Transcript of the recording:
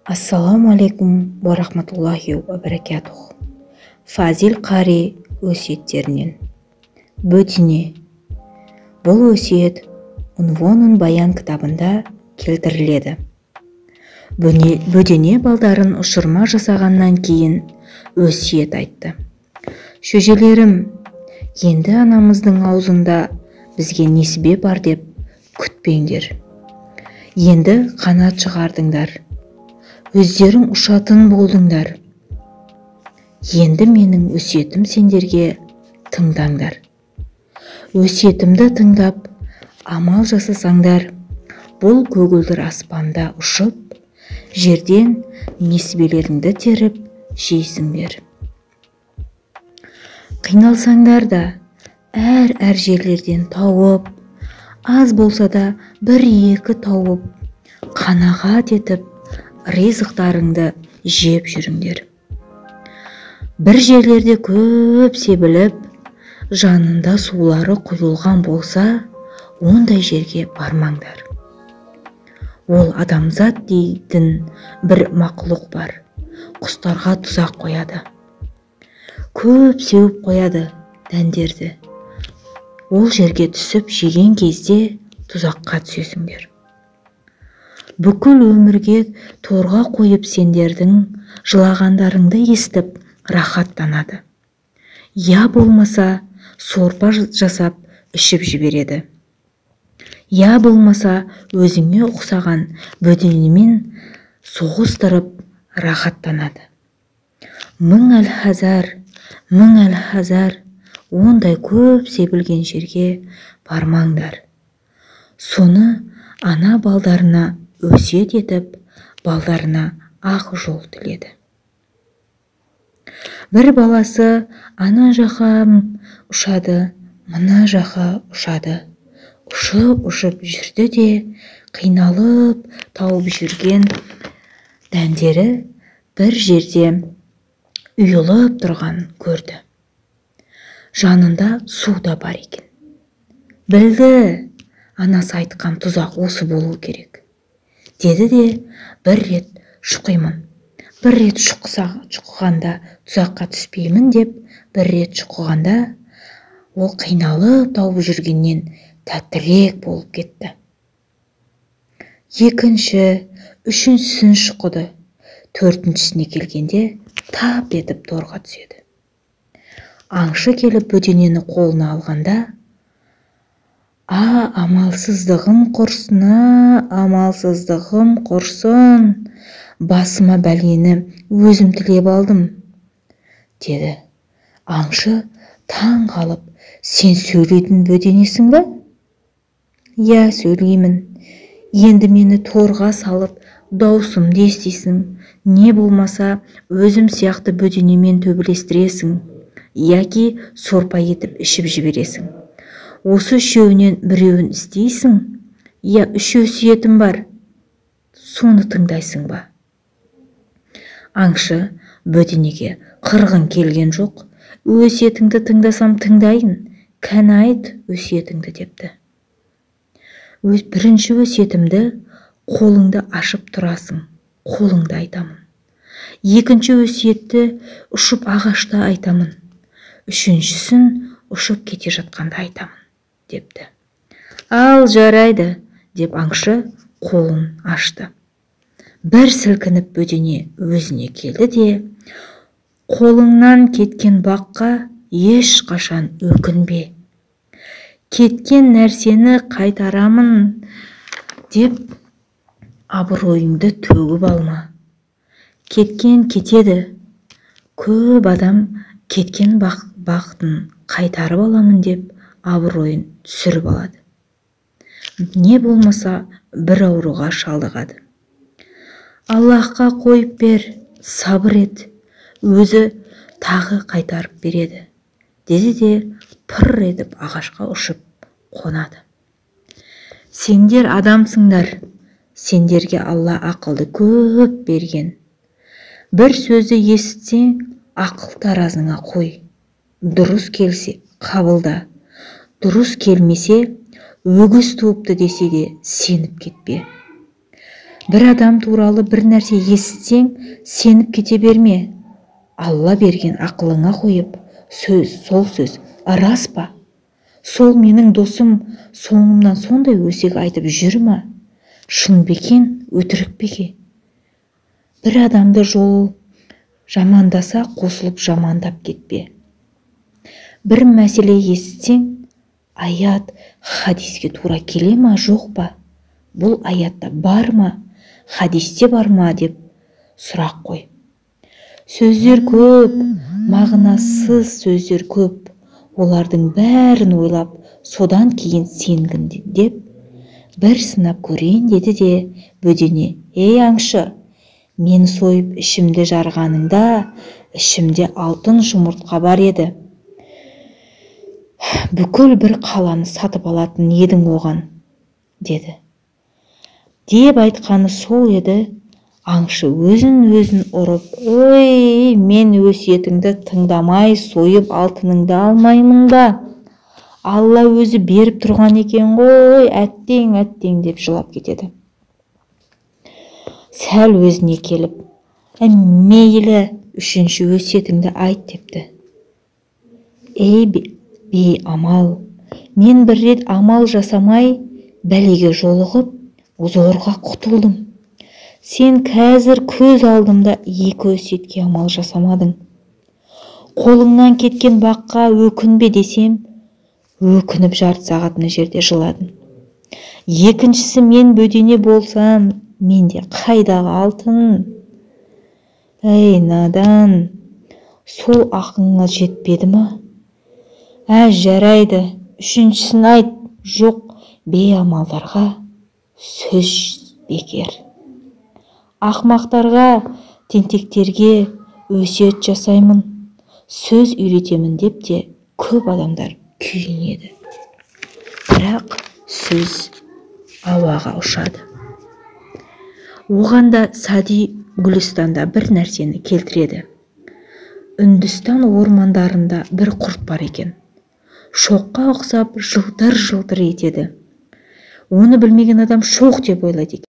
Ассаламу алейкум ва рахматуллахи ва баракатух. Фазил Қари өсиеттерінен. Бөтене. Бұл өсиет Унвонун Баян кітабында келтіріледі. Бөдене балдарын ұшырма жасағаннан кейін өсиет айтты. Шөжелерім, енді анамыздың аузында бізге несібе бар деп күтпеңдер. Енді қанат шығардыңдар. Өздерің ұшатын болдыңдар. Енді менің өсиетім сендерге тыңдаңдар. Өсиетімді тыңдап, амал жасасаңдар, бұл көгілдір аспанда ұшып, жерден несібелеріңді теріп жейсіңдер. Қиналсаңдар да, әр жерлерден тауып, аз болса да бір-екі тауып, қанағат етіп, ризықтарыңды жеп жүріңдер. Бір жерлерде көп себіліп, жанында сулары құйылған болса, ондай жерге бармаңдар. Ол адамзат дейтін бір мақұлық бар. Құстарға тұзақ қояды. Көп сеуіп қояды дәндерді. Ол жерге түсіп жеген кезде тұзаққа түсесіңдер. Бүкіл өмірге торға қойып сендердің жылағандарыңды естіп рахаттанады. Я болмаса сорпа жасап ішіп жібереді. Я болмаса өзіңе ұқсаған бөденемен соғыстырып рахаттанады. Мың әл-хазар, ондай көп себілген жерге бармаңдар. Соны ана балдарына өсиет етіп, балдарына ақ жол тіледі. Бір баласы ана жаққа ұшады, мына жаққа ұшады. Ұшып жүрді де, қиналып тауып жүрген дәндері бір жерде үйылып тұрған көрді. Жанында су да бар екен. Білді, анасы айтқан тұзақ осы болу керек. Деді де, бір рет шұқимын. Бір рет шұқығанда тұзаққа түспеймін деп, бір рет шұқығанда ол қиналып тауып жүргеннен тәттірек болып кетті. Екінші, үшіншісін шұқыды. Төртіншісіне келгенде тап етіп торға түседі. Аңшы келіп бөденені қолына алғанда, амалсыздығым құрсын, басыма бәлені өзім тілеп алдым, деді. Аңшы таң қалып, сен сөйлейтін бөденесің ба? Я, сөйлеймін. Енді мені торға салып, даусымды естисің, не болмаса өзім сияқты бөденемен төбелестіресің, яки сорпа етіп ішіп жібересің. Осы үшеуінен біреуін істейсің, я үш өсиетім бар, соны тыңдайсың ба? Аңшы бөденеге қырғын келген жоқ, өсиетіңді тыңдасам тыңдайын, кәні айт өсиетіңді депті. Бірінші өсиетімді қолыңды ашып тұрасың, қолыңды айтамын. Екінші өсиетті ұшып ағашта айтамын. Үшіншісін ұшып кете жатқанда айтамын, депті. Ал жарайды, деп аңшы қолын ашты. Бір сілкініп бөдене өзіне келді де, қолыңнан кеткен баққа ешқашан өкінбе. Кеткен нәрсені қайтарамын деп абыройыңды төгіп алма. Кеткен кетеді. Көп адам кеткен бақытын қайтарып аламын деп абыройын түсіріп алады. Не болмаса бір ауруға шалдығады. Аллахқа қойып бер, сабыр ет, өзі тағы қайтарып береді, деді де пыр етіп ағашқа ұшып қонады. Сендер адамсыңдар, сендерге Алла ақылды көп берген. Бір сөзді есітсең, ақыл таразыңа қой. Дұрыс келсе қабылда, дұрыс келмесе, өгіз туыпты десе де сеніп кетпе. Бір адам туралы бір нәрсе естісең, сеніп кете берме. Алла берген ақылыңа қойып, сол сөз рас па? Сол менің досым соңымнан сондай өсек айтып жүр ма? Шын бекен, өтірік беке? Бір адамды жол жамандаса, қосылып жамандап кетпе. Бір мәселе естісең, аят, хадиске тура келе ма, жоқ па? Бұл аятта бар ма, хадисте бар ма деп сұрақ қой. Сөздер көп, мағынасыз сөздер көп. Олардың бәрін ойлап, содан кейін сенгін деп бір сынап көрейін деді де бөдене: ей аңшы, мен сойып ішімді жарғаныңда, ішімде алтын жұмыртқа бар еді. Бүкіл бір қаланы сатып алатын едің оған, деді. Деп айтқаны сол еді. Аңшы өзін ұрып: ой, мен өсиетіңді тыңдамай сойып алтыныңды алмаймын ба? Алла өзі беріп тұрған екен ғой, әттең деп жылап кетеді. Сәл өзіне келіп: мейлі, үшінші өсиетіңді айт депті. Ей бейамал, мен бір рет амал жасамай бәлеге жолығып, зорға құтылдым. Сен қазір көз алдымда екі өсиетке амал жасамадың. Қолыңнан кеткен баққа өкінбе десем, өкініп жарты сағатына жерде жыладың. Екіншісі, мен бөдене болсам, менде қайдағы алтын? Ей надан, сол ақыңа жетпеді ма? Жарайды, үшіншісін айт. Жоқ, бейамалдарға сөз бекер. Ақмақтарға, тентектерге өсиет жасаймын, сөз үйретемін деп те көп адамдар күйінеді. Бірақ сөз ауаға ұшады. Оғанда Сади Гүлістанда бір нәрсені келтіреді. Үндістан ормандарында бір құрт бар екен. Шоққа ұқсап жылтыр етеді. Оны білмеген адам шоқ деп ойлайды екен.